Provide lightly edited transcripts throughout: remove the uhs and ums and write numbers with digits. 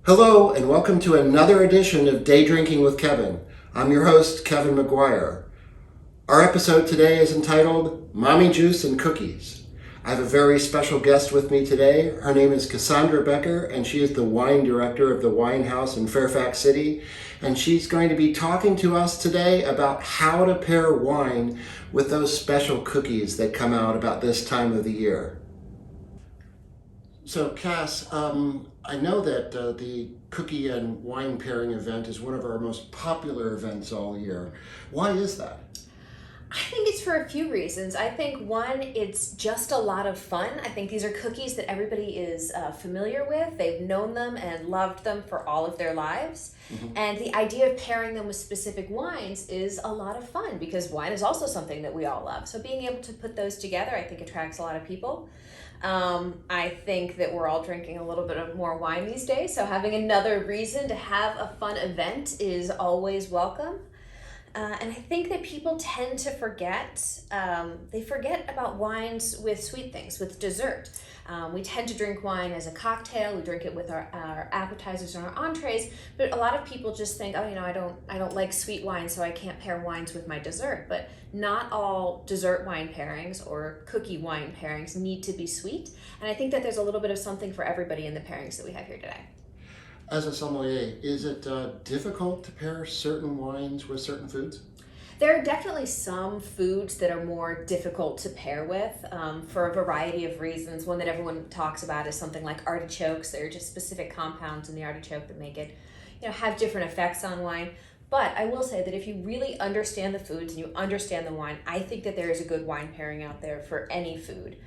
Hello and welcome to another edition of Day Drinking with Kevin. I'm your host, Kevin McGuire. Our episode today is entitled Mommy Juice and Cookies. I have a very special guest with me today. Her name is Cassandra Becker, and she is the wine director of the Wine House in Fairfax City. And she's going to be talking to us today about how to pair wine with those special cookies that come out about this time of the year. So Cass, I know that the cookie and wine pairing event is one of our most popular events all year. Why is that? I think it's for a few reasons. I think one, it's just a lot of fun. I think these are cookies that everybody is familiar with. They've known them and loved them for all of their lives. Mm-hmm. And the idea of pairing them with specific wines is a lot of fun because wine is also something that we all love. So being able to put those together, I think attracts a lot of people. I think that we're all drinking a little bit of more wine these days, so having another reason to have a fun event is always welcome. And I think that people tend to forget, they forget about wines with sweet things, with dessert. We tend to drink wine as a cocktail, we drink it with our appetizers and our entrees, but a lot of people just think, I don't like sweet wine, so I can't pair wines with my dessert. But not all dessert wine pairings or cookie wine pairings need to be sweet. And I think that there's a little bit of something for everybody in the pairings that we have here today. As a sommelier, is it difficult to pair certain wines with certain foods? There are definitely some foods that are more difficult to pair with for a variety of reasons. One that everyone talks about is something like artichokes. There are just specific compounds in the artichoke that make it, have different effects on wine. But I will say that if you really understand the foods and you understand the wine, I think that there is a good wine pairing out there for any food.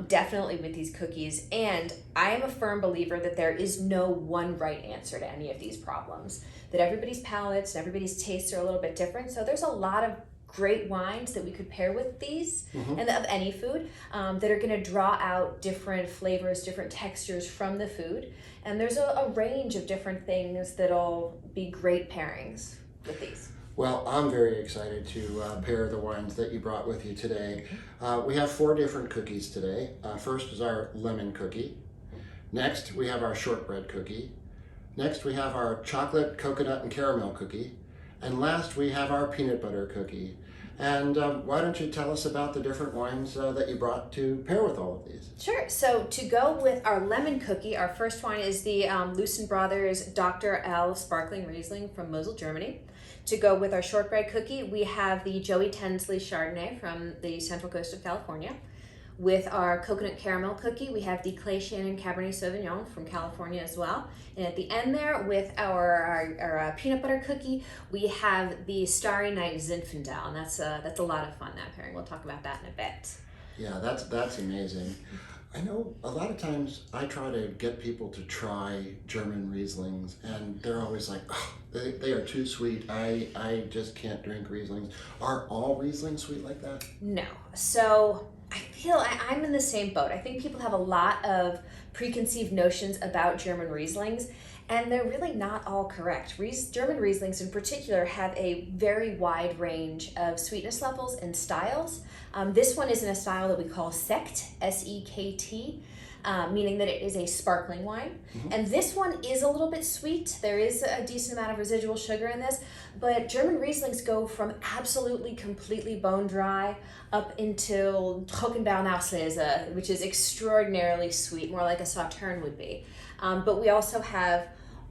Definitely with these cookies. And I am a firm believer that there is no one right answer to any of these problems. That everybody's palates and everybody's tastes are a little bit different. So there's a lot of great wines that we could pair with these and of any food that are going to draw out different flavors, different textures from the food. And there's a range of different things that'll be great pairings with these. Well, I'm very excited to pair the wines that you brought with you today. We have 4 different cookies today. First is our lemon cookie. Next, we have our shortbread cookie. Next, we have our chocolate, coconut, and caramel cookie. And last, we have our peanut butter cookie. And why don't you tell us about the different wines that you brought to pair with all of these? Sure. So to go with our lemon cookie, our first wine is the Lucen Brothers Dr. L Sparkling Riesling from Mosel, Germany. To go with our shortbread cookie, we have the Joey Tensley Chardonnay from the Central Coast of California. With our coconut caramel cookie, we have the Clay Shannon Cabernet Sauvignon from California as well. And at the end there, with our peanut butter cookie, we have the Starry Night Zinfandel, and that's a lot of fun, that pairing. We'll talk about that in a bit. Yeah, that's amazing. I know a lot of times I try to get people to try German Rieslings, and they're always like, oh, they are too sweet. I just can't drink Rieslings. Are all Rieslings sweet like that? No. So I feel I'm in the same boat. I think people have a lot of preconceived notions about German Rieslings, and they're really not all correct. German Rieslings in particular have a very wide range of sweetness levels and styles. This one is in a style that we call Sekt, S-E-K-T, meaning that it is a sparkling wine. Mm-hmm. And this one is a little bit sweet. There is a decent amount of residual sugar in this, but German Rieslings go from absolutely completely bone dry up until Trockenbeerenauslese, which is extraordinarily sweet, more like a Sauterne would be. But we also have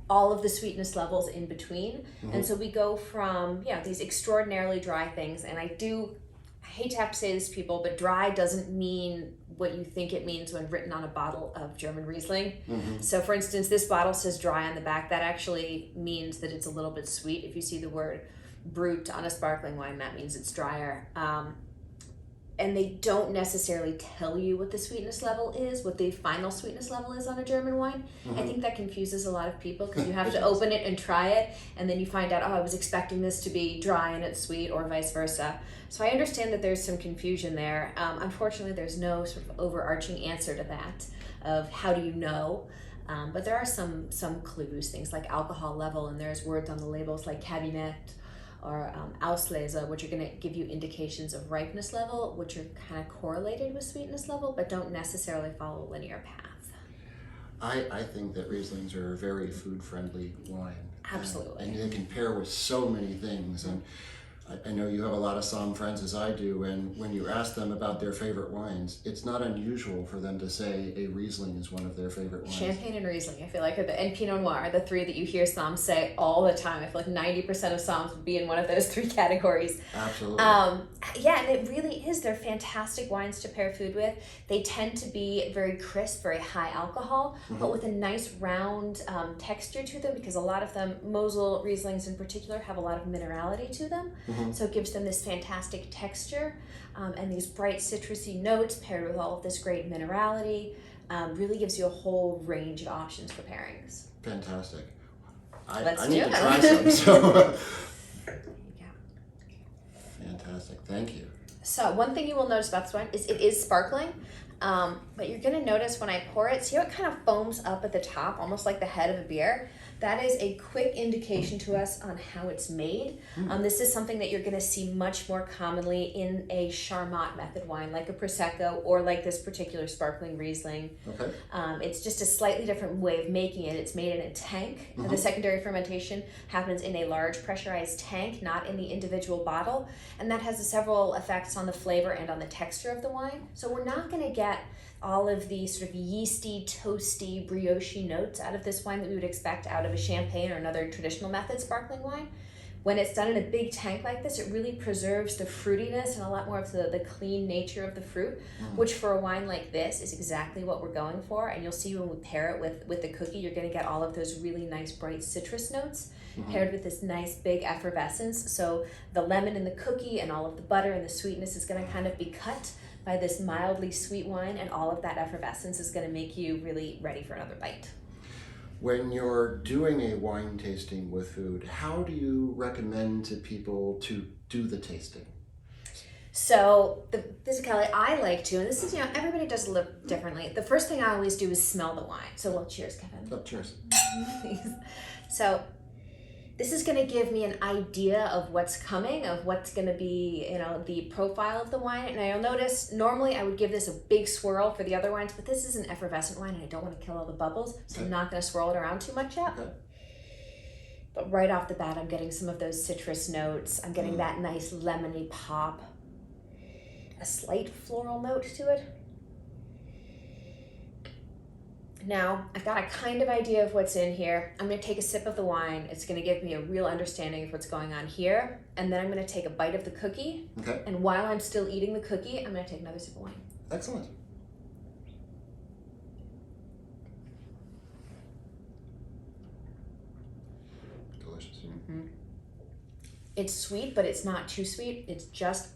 all of the sweetness levels in between. Mm-hmm. And so we go from these extraordinarily dry things, and I hate to have to say this to people, but dry doesn't mean what you think it means when written on a bottle of German Riesling. Mm-hmm. So for instance, this bottle says dry on the back. That actually means that it's a little bit sweet. If you see the word brut on a sparkling wine, that means it's drier. And they don't necessarily tell you what the sweetness level is, what the final sweetness level is on a German wine. Mm-hmm. I think that confuses a lot of people because you have to open it and try it, and then you find out, I was expecting this to be dry and it's sweet, or vice versa. So I understand that there's some confusion there. Unfortunately, there's no sort of overarching answer to that of how do you know. But there are some clues, things like alcohol level, and there's words on the labels like Cabinet or Auslese, which are going to give you indications of ripeness level, which are kind of correlated with sweetness level, but don't necessarily follow a linear path. I think that Rieslings are a very food-friendly wine. Absolutely. And they can pair with so many things. And I know you have a lot of Somm friends, as I do, and when you ask them about their favorite wines, it's not unusual for them to say a Riesling is one of their favorite wines. Champagne and Riesling, I feel like, and Pinot Noir, the three that you hear Somm say all the time. I feel like 90% of Somms would be in one of those three categories. Absolutely. Yeah, and it really is. They're fantastic wines to pair food with. They tend to be very crisp, very high alcohol, but with a nice round texture to them, because a lot of them, Mosel Rieslings in particular, have a lot of minerality to them. So it gives them this fantastic texture and these bright citrusy notes paired with all of this great minerality. Really gives you a whole range of options for pairings. Fantastic. Let's I need do to it. try some. So. Yeah. Fantastic. Thank you. So one thing you will notice about this wine is it is sparkling, but you're going to notice when I pour it, see how it kind of foams up at the top, almost like the head of a beer? That is a quick indication to us on how it's made. This is something that you're going to see much more commonly in a Charmat method wine, like a Prosecco or like this particular sparkling Riesling. Okay. It's just a slightly different way of making it. It's made in a tank. The secondary fermentation happens in a large pressurized tank, not in the individual bottle. And that has several effects on the flavor and on the texture of the wine. So we're not going to get all of the sort of yeasty, toasty, brioche notes out of this wine that we would expect out of a champagne or another traditional method sparkling wine. When it's done in a big tank like this, it really preserves the fruitiness and a lot more of the clean nature of the fruit, which for a wine like this is exactly what we're going for. And you'll see when we pair it with the cookie, you're going to get all of those really nice bright citrus notes paired with this nice big effervescence. So the lemon in the cookie and all of the butter and the sweetness is going to kind of be cut by this mildly sweet wine, and all of that effervescence is going to make you really ready for another bite. When you're doing a wine tasting with food, how do you recommend to people to do the tasting? So this is Kelly, I like to, and this is, everybody does a little differently. The first thing I always do is smell the wine. So, well, cheers, Kevin. Oh, cheers. So this is going to give me an idea of what's coming, of what's going to be, the profile of the wine. And you'll notice, normally I would give this a big swirl for the other wines, but this is an effervescent wine and I don't want to kill all the bubbles, so I'm not going to swirl it around too much yet. Okay. But right off the bat, I'm getting some of those citrus notes. I'm getting that nice lemony pop, a slight floral note to it. Now, I've got a kind of idea of what's in here. I'm going to take a sip of the wine. It's going to give me a real understanding of what's going on here. And then I'm going to take a bite of the cookie. Okay. And while I'm still eating the cookie, I'm going to take another sip of wine. Excellent. Delicious. It's sweet, but it's not too sweet. It's just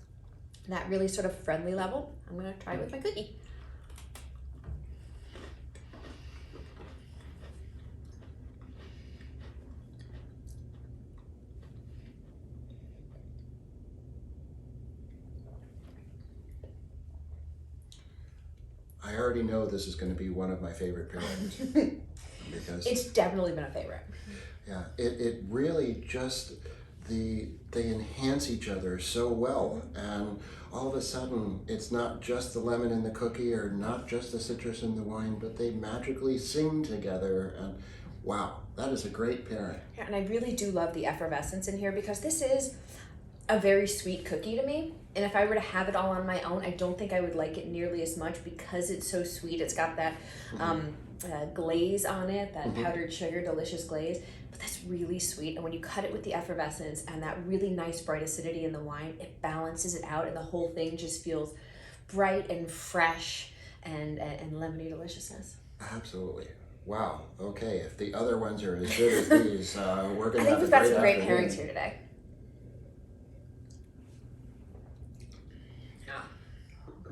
that really sort of friendly level. I'm going to try it with my cookie. I already know this is going to be one of my favorite pairings. Because It's definitely been a favorite. yeah, it really just, they enhance each other so well, and all of a sudden it's not just the lemon in the cookie or not just the citrus in the wine, but they magically sing together, and wow, that is a great pairing. Yeah, and I really do love the effervescence in here, because this is a very sweet cookie to me. And if I were to have it all on my own, I don't think I would like it nearly as much, because it's so sweet. It's got that glaze on it, that powdered sugar, delicious glaze. But that's really sweet. And when you cut it with the effervescence and that really nice bright acidity in the wine, it balances it out, and the whole thing just feels bright and fresh and lemony deliciousness. Absolutely. Wow. Okay, if the other ones are as good as these, we're going to have a great I think we've got some great afternoon. pairings here today.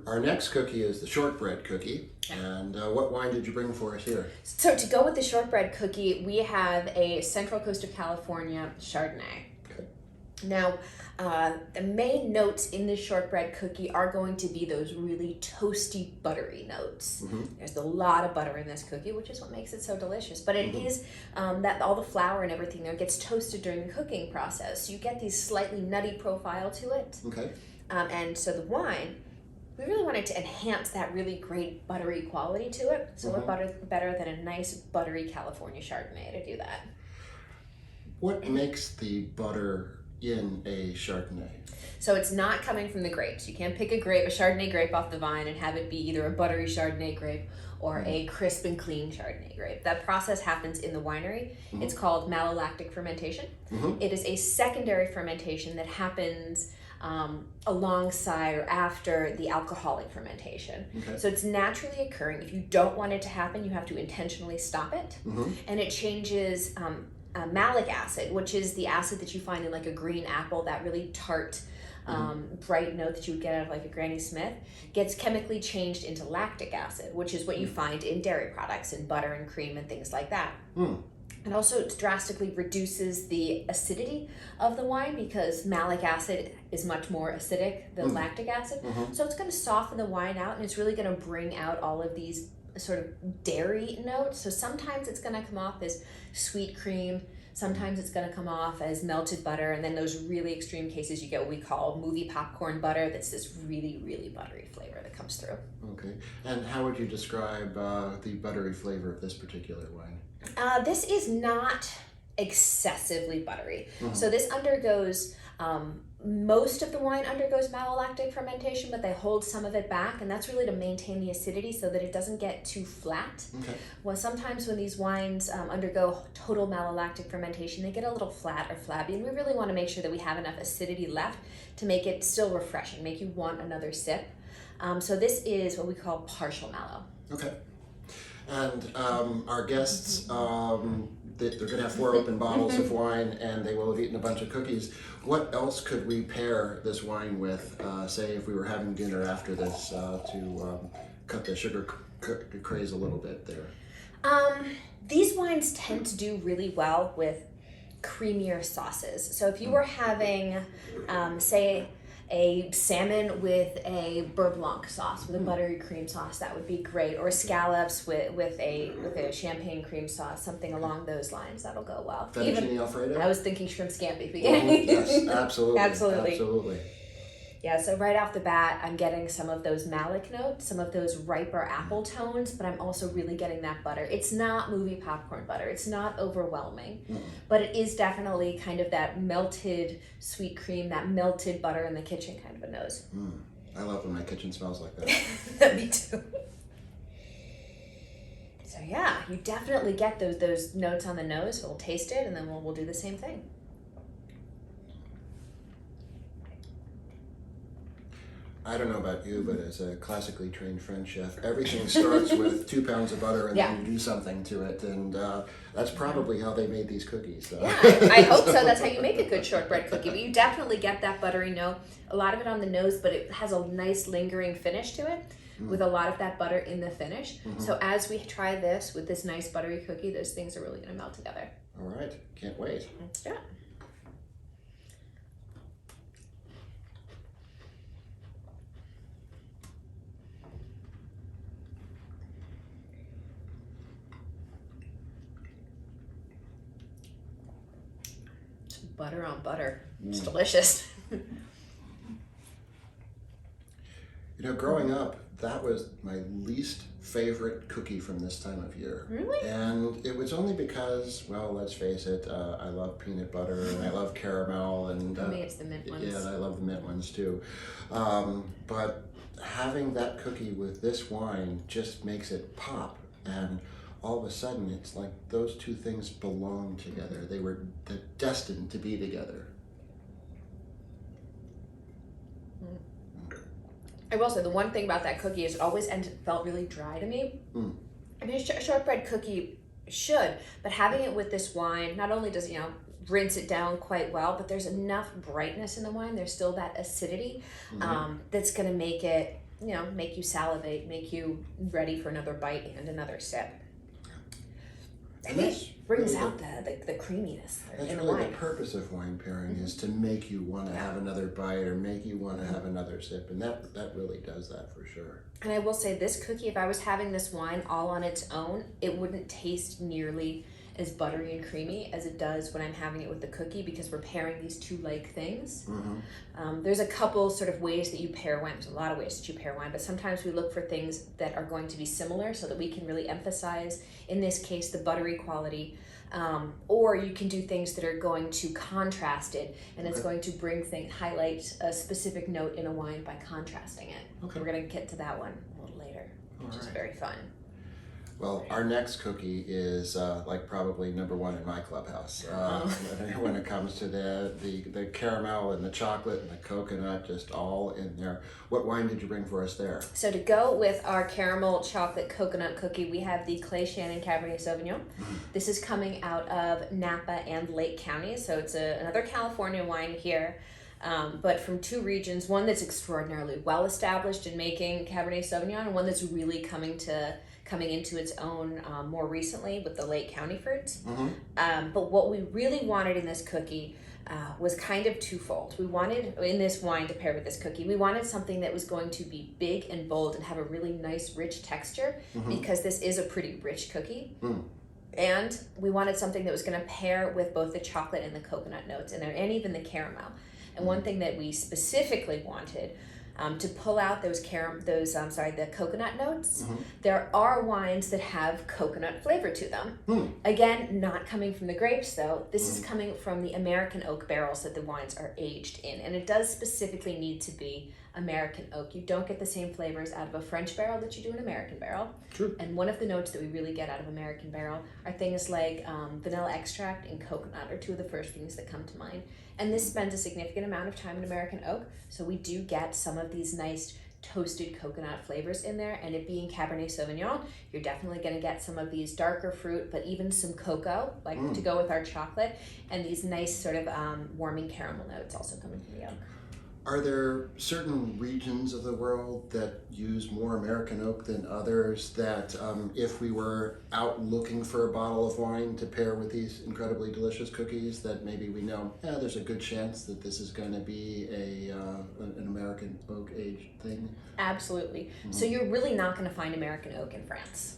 Our next cookie is the shortbread cookie. And what wine did you bring for us here? So to go with the shortbread cookie, we have a Central Coast of California Chardonnay. Okay. Now, the main notes in this shortbread cookie are going to be those really toasty, buttery notes. There's a lot of butter in this cookie, which is what makes it so delicious. But it is that all the flour and everything there gets toasted during the cooking process. So you get these slightly nutty profile to it. Okay. And so the wine, we really want wanted to enhance that really great buttery quality to it. So what better than a nice buttery California Chardonnay to do that? What makes the butter in a Chardonnay? So it's not coming from the grapes. You can't pick a Chardonnay grape off the vine and have it be either a buttery Chardonnay grape or a crisp and clean Chardonnay grape. That process happens in the winery. It's called malolactic fermentation. It is a secondary fermentation that happens alongside or after the alcoholic fermentation. So it's naturally occurring. If you don't want it to happen, you have to intentionally stop it. And it changes malic acid, which is the acid that you find in like a green apple, that really tart, bright note that you would get out of like a Granny Smith, gets chemically changed into lactic acid, which is what you find in dairy products, in butter and cream and things like that. And also it drastically reduces the acidity of the wine, because malic acid is much more acidic than lactic acid. So it's going to soften the wine out, and it's really going to bring out all of these sort of dairy notes. So sometimes it's going to come off as sweet cream, sometimes it's going to come off as melted butter, and then those really extreme cases you get what we call movie popcorn butter. That's this really, really buttery flavor that comes through. Okay. And how would you describe the buttery flavor of this particular wine? This is not excessively buttery. So this undergoes, most of the wine undergoes malolactic fermentation, but they hold some of it back, and that's really to maintain the acidity so that it doesn't get too flat. Well, sometimes when these wines undergo total malolactic fermentation, they get a little flat or flabby, and we really want to make sure that we have enough acidity left to make it still refreshing, make you want another sip. So this is what we call partial mallow. Okay. And our guests, they're going to have 4 open bottles of wine, and they will have eaten a bunch of cookies. What else could we pair this wine with, say if we were having dinner after this, to cut the sugar craze a little bit there? These wines tend to do really well with creamier sauces. So if you were having, say, a salmon with a beurre blanc sauce, with a buttery cream sauce, that would be great. Or scallops with a champagne cream sauce, something along those lines, that'll go well. Fettuccine Alfredo? I was thinking shrimp scampi beginning. Yes, absolutely. Absolutely. Yeah, so right off the bat, I'm getting some of those malic notes, some of those riper apple tones, but I'm also really getting that butter. It's not movie popcorn butter. It's not overwhelming, but it is definitely kind of that melted sweet cream, that melted butter in the kitchen kind of a nose. I love when my kitchen smells like that. Me too. So yeah, you definitely get those notes on the nose. We'll taste it, and then we'll do the same thing. I don't know about you, but as a classically trained French chef, everything starts with 2 pounds of butter, and then you do something to it, and that's probably how they made these cookies. So. Yeah, I hope so. That's how you make a good shortbread cookie. But you definitely get that buttery note, a lot of it on the nose, but it has a nice lingering finish to it, with a lot of that butter in the finish. So as we try this with this nice buttery cookie, those things are really going to melt together. All right, can't wait. Let's do it. Butter on butter. It's delicious. You know, growing up, that was my least favorite cookie from this time of year. Really? And it was only because, well, let's face it, I love peanut butter and I love caramel, and For me, it's the mint ones. Yeah, I love the mint ones too. But having that cookie with this wine just makes it pop, and all of a sudden it's like those two things belong together. They're destined to be together. I will say the one thing about that cookie is it always felt really dry to me. I mean, a shortbread cookie should, but having it with this wine, not only does, rinse it down quite well, but there's enough brightness in the wine. There's still that acidity that's going to make it, make you salivate, make you ready for another bite and another sip. I think it brings out the creaminess That's in the really wine. the purpose of wine pairing, is to make you want to have another bite or make you want to have another sip, and that really does that for sure. And I will say this cookie, if I was having this wine all on its own, it wouldn't taste nearly as buttery and creamy as it does when I'm having it with the cookie, because we're pairing these two like things. There's a couple sort of ways that you pair wine. There's a lot of ways that you pair wine, but sometimes we look for things that are going to be similar so that we can really emphasize, in this case, the buttery quality. Or you can do things that are going to contrast it, and it's going to highlight a specific note in a wine by contrasting it. Okay. We're going to get to that one a little later, which is very fun. Well, our next cookie is like probably number one in my clubhouse when it comes to the caramel and the chocolate and the coconut, just all in there. What wine did you bring for us there? So to go with our caramel chocolate coconut cookie, we have the Clay Shannon Cabernet Sauvignon. This is coming out of Napa and Lake counties, so it's another California wine here. But from two regions, one that's extraordinarily well established in making Cabernet Sauvignon, and one that's really coming into its own more recently with the Lake County fruits. But what we really wanted in this cookie was kind of twofold. We wanted, in this wine to pair with this cookie, we wanted something that was going to be big and bold and have a really nice rich texture, because this is a pretty rich cookie. And we wanted something that was going to pair with both the chocolate and the coconut notes in there, and even the caramel. And one thing that we specifically wanted to pull out the coconut notes. There are wines that have coconut flavor to them. Again, not coming from the grapes though. This is coming from the American oak barrels that the wines are aged in. And it does specifically need to be American oak. You don't get the same flavors out of a French barrel that you do an American barrel. True. And one of the notes that we really get out of American barrel are things like vanilla extract and coconut are two of the first things that come to mind. And this spends a significant amount of time in American oak, so we do get some of these nice toasted coconut flavors in there. And it being Cabernet Sauvignon, you're definitely going to get some of these darker fruit, but even some cocoa, like to go with our chocolate, and these nice sort of warming caramel notes also coming from the oak. Are there certain regions of the world that use more American oak than others that if we were out looking for a bottle of wine to pair with these incredibly delicious cookies, that maybe we know, there's a good chance that this is going to be an American oak aged thing? Absolutely. So you're really not going to find American oak in France.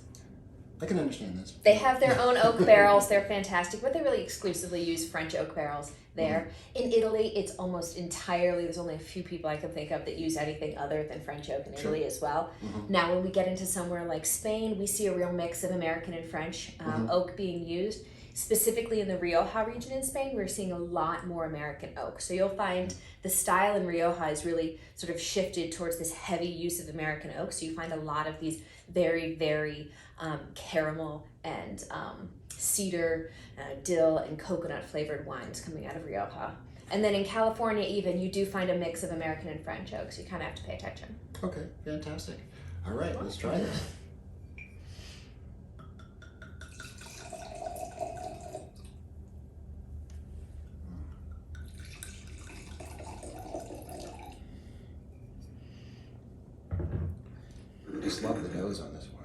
I can understand this. They have their own oak barrels. They're fantastic, but they really exclusively use French oak barrels there. In Italy, it's almost entirely, there's only a few people I can think of that use anything other than French oak in Italy as well. Now, when we get into somewhere like Spain, we see a real mix of American and French oak being used. Specifically in the Rioja region in Spain, we're seeing a lot more American oak. So you'll find the style in Rioja is really sort of shifted towards this heavy use of American oak. So you find a lot of these very, very caramel and cedar, dill, and coconut flavored wines coming out of Rioja. And then in California even, you do find a mix of American and French oak, so you kind of have to pay attention. Okay, fantastic. All right, let's try this. I just love the nose on this wine.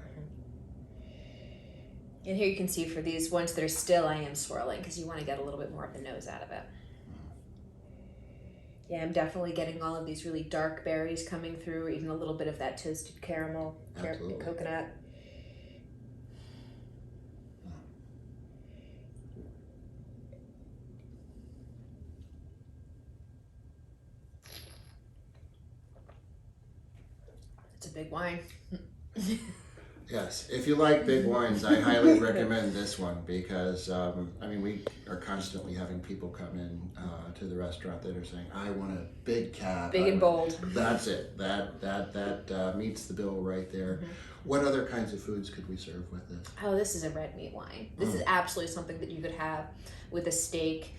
And here you can see for these ones that are still, I am swirling because you want to get a little bit more of the nose out of it. Yeah, I'm definitely getting all of these really dark berries coming through, even a little bit of that toasted caramel, and coconut. It's a big wine. Yes, if you like big wines, I highly recommend this one because, we are constantly having people come in to the restaurant that are saying, I want a big cab. Big and bold. That's it. That meets the bill right there. What other kinds of foods could we serve with this? Oh, this is a red meat wine. This is absolutely something that you could have with a steak,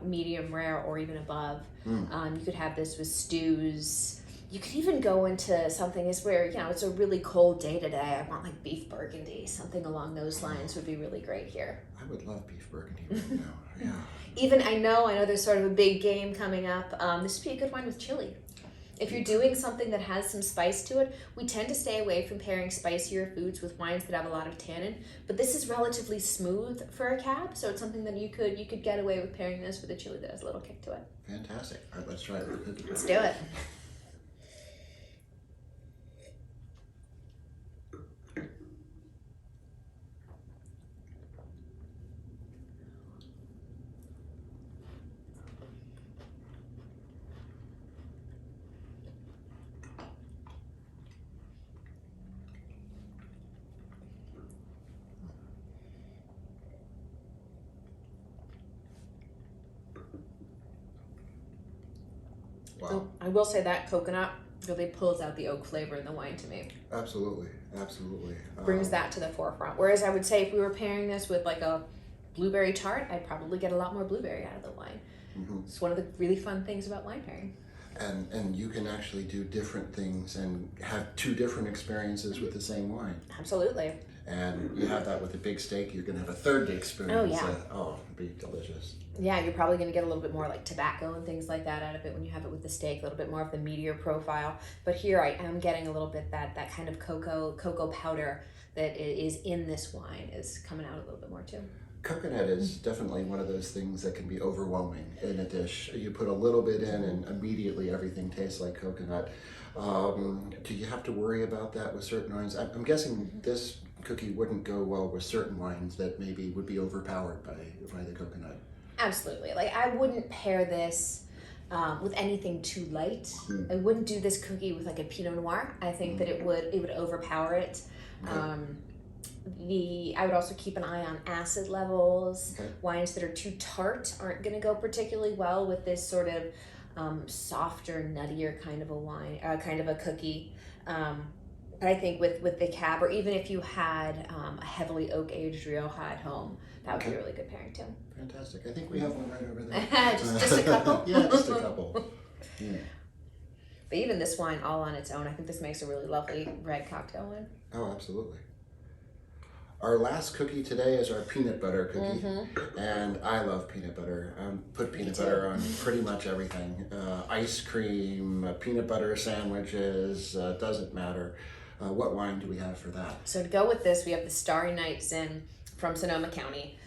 medium rare or even above. You could have this with stews. You could even go into something is where, it's a really cold day today. I want like beef burgundy. Something along those lines would be really great here. I would love beef burgundy right now. Yeah. Even, I know there's sort of a big game coming up. This would be a good wine with chili. If you're doing something that has some spice to it, we tend to stay away from pairing spicier foods with wines that have a lot of tannin. But this is relatively smooth for a cab, so it's something that you could get away with pairing this with a chili that has a little kick to it. Fantastic. All right, let's try it with a cookie. Let's do it. Wow. So I will say that coconut really pulls out the oak flavor in the wine to me. Absolutely. Brings that to the forefront. Whereas I would say if we were pairing this with like a blueberry tart, I'd probably get a lot more blueberry out of the wine. It's one of the really fun things about wine pairing. And you can actually do different things and have two different experiences with the same wine. Absolutely. And you have that with a big steak, you're going to have a third experience. Oh, yeah. It'd be delicious. Yeah, you're probably going to get a little bit more like tobacco and things like that out of it when you have it with the steak, a little bit more of the meatier profile. But here I am getting a little bit that kind of cocoa powder that is in this wine is coming out a little bit more too. Coconut is definitely one of those things that can be overwhelming in a dish. You put a little bit in and immediately everything tastes like coconut. Do you have to worry about that with certain wines? I'm guessing this cookie wouldn't go well with certain wines that maybe would be overpowered by the coconut. Absolutely. Like I wouldn't pair this with anything too light. I wouldn't do this cookie with like a Pinot Noir. I think that it would overpower it. Okay. I would also keep an eye on acid levels. Okay. Wines that are too tart aren't going to go particularly well with this sort of softer, nuttier kind of a wine, kind of a cookie. But I think with the Cab, or even if you had a heavily oak aged Rioja at home, that would be a really good pairing too. Fantastic. I think we have one right over there. just a couple? Yeah, just a couple. Yeah. But even this wine all on its own, I think this makes a really lovely red cocktail wine. Oh, absolutely. Our last cookie today is our peanut butter cookie, and I love peanut butter. Put peanut butter on pretty much everything. Ice cream, peanut butter sandwiches, doesn't matter. What wine do we have for that? So to go with this, we have the Starry Night Zin from Sonoma County.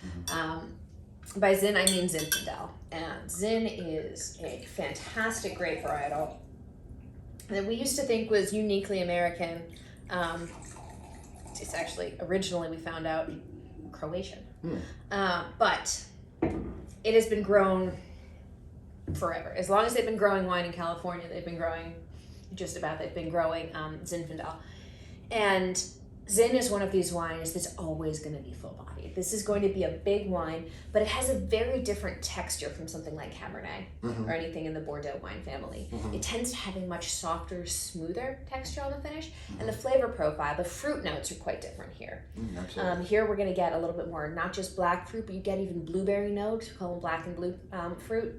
By Zin, I mean Zinfandel. And Zin is a fantastic grape varietal that we used to think was uniquely American. It's actually, originally we found out, Croatian. But it has been grown forever. As long as they've been growing wine in California, they've been growing Zinfandel. And Zin is one of these wines that's always going to be full-bodied. This is going to be a big wine, but it has a very different texture from something like Cabernet or anything in the Bordeaux wine family. It tends to have a much softer, smoother texture on the finish, and the flavor profile, the fruit notes are quite different here. Here we're going to get a little bit more, not just black fruit, but you get even blueberry notes. We call them black and blue fruit.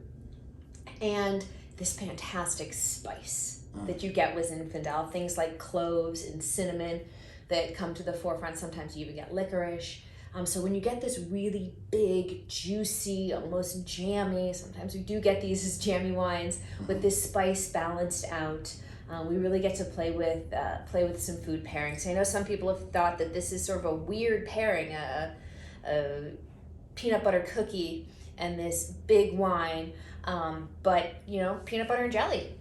And this fantastic spice that you get with Zinfandel, things like cloves and cinnamon that come to the forefront. Sometimes you even get licorice. So when you get this really big, juicy, almost jammy, sometimes we do get these as jammy wines with this spice balanced out. We really get to play with some food pairings. I know some people have thought that this is sort of a weird pairing, a peanut butter cookie and this big wine, but you know, peanut butter and jelly.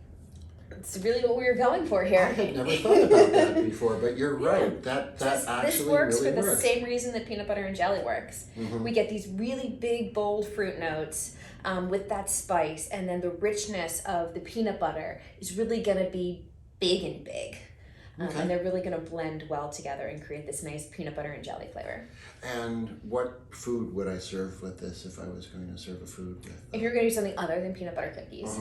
It's really what we were going for here. I had never thought about that before, but you're right. That actually this works really for the works. same reason that peanut butter and jelly works. We get these really big, bold fruit notes with that spice, and then the richness of the peanut butter is really going to be big and big. And they're really going to blend well together and create this nice peanut butter and jelly flavor. And what food would I serve with this if I was going to serve a food with? If you're going to do something other than peanut butter cookies.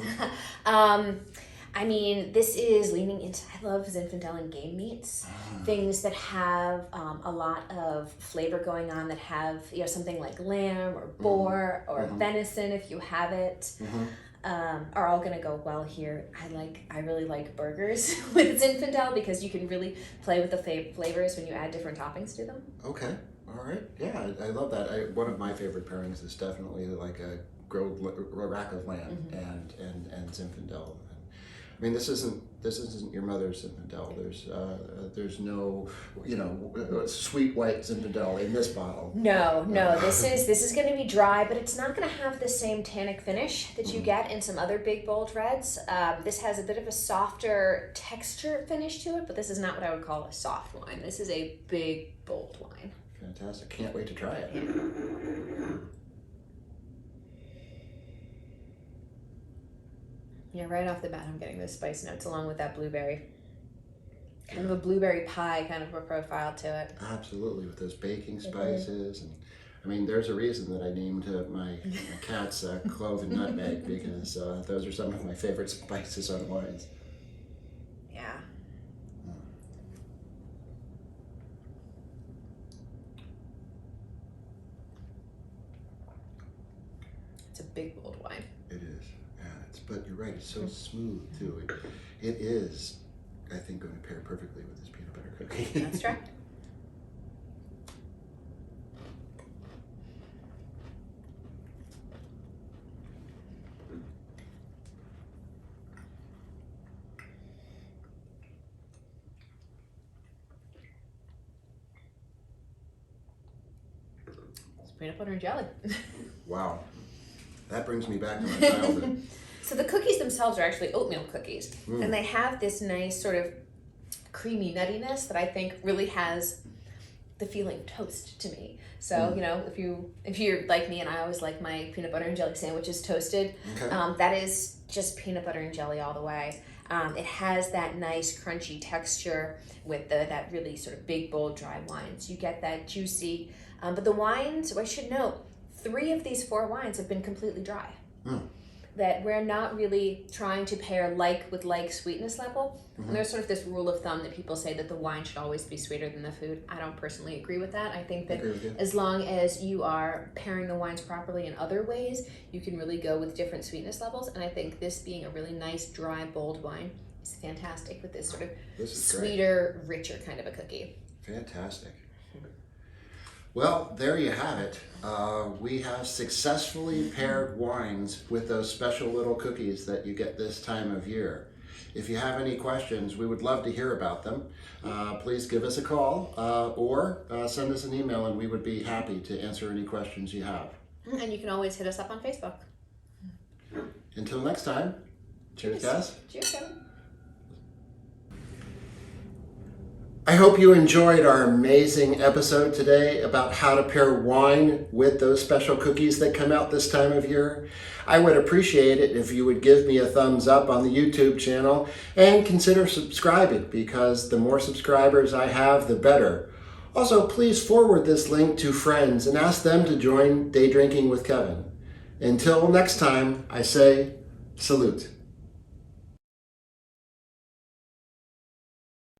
I mean, this is leaning into, I love Zinfandel and game meats. Things that have a lot of flavor going on, that have, you know, something like lamb or boar or venison if you have it, are all going to go well here. I really like burgers with Zinfandel because you can really play with the flavors when you add different toppings to them. Okay. All right. Yeah, I love that. One of my favorite pairings is definitely like a grilled rack of lamb and Zinfandel. I mean, this isn't your mother's Zinfandel. There's no, you know, sweet white Zinfandel in this bottle. No. This is going to be dry, but it's not going to have the same tannic finish that you get in some other big bold reds. This has a bit of a softer texture finish to it, but this is not what I would call a soft wine. This is a big bold wine. Fantastic! Can't wait to try it. Yeah, right off the bat, I'm getting those spice notes along with that blueberry. Kind of a blueberry pie kind of a profile to it. Absolutely, with those baking spices. And I mean, there's a reason that I named my cats clove and nutmeg, because those are some of my favorite spices on wines. Yeah. It's a big, bold wine. It is. Yeah, but you're right, it's so smooth too. It is, I think, going to pair perfectly with this peanut butter cookie. That's right. It's peanut butter and jelly. Wow. That brings me back to my childhood. So the cookies themselves are actually oatmeal cookies, and they have this nice sort of creamy nuttiness that I think really has the feeling toast to me. So you know, if you're like me, and I always like my peanut butter and jelly sandwiches toasted, Okay. that is just peanut butter and jelly all the way. It has that nice crunchy texture with that really sort of big, bold, dry wines. You get that juicy, but the wines, I should note, 3 of these 4 wines have been completely dry. That we're not really trying to pair like with like sweetness level. And there's sort of this rule of thumb that people say that the wine should always be sweeter than the food. I don't personally agree with that. I think that as long as you are pairing the wines properly in other ways, you can really go with different sweetness levels. And I think this being a really nice, dry, bold wine is fantastic with this sort of sweeter, richer kind of a cookie. Fantastic. Well, there you have it. We have successfully paired wines with those special little cookies that you get this time of year. If you have any questions, we would love to hear about them. Please give us a call or send us an email, and we would be happy to answer any questions you have. And you can always hit us up on Facebook. Until next time, cheers, guys. Cheers, Kevin. I hope you enjoyed our amazing episode today about how to pair wine with those special cookies that come out this time of year. I would appreciate it if you would give me a thumbs up on the YouTube channel and consider subscribing, because the more subscribers I have, the better. Also, please forward this link to friends and ask them to join Day Drinking with Kevin. Until next time, I say salute.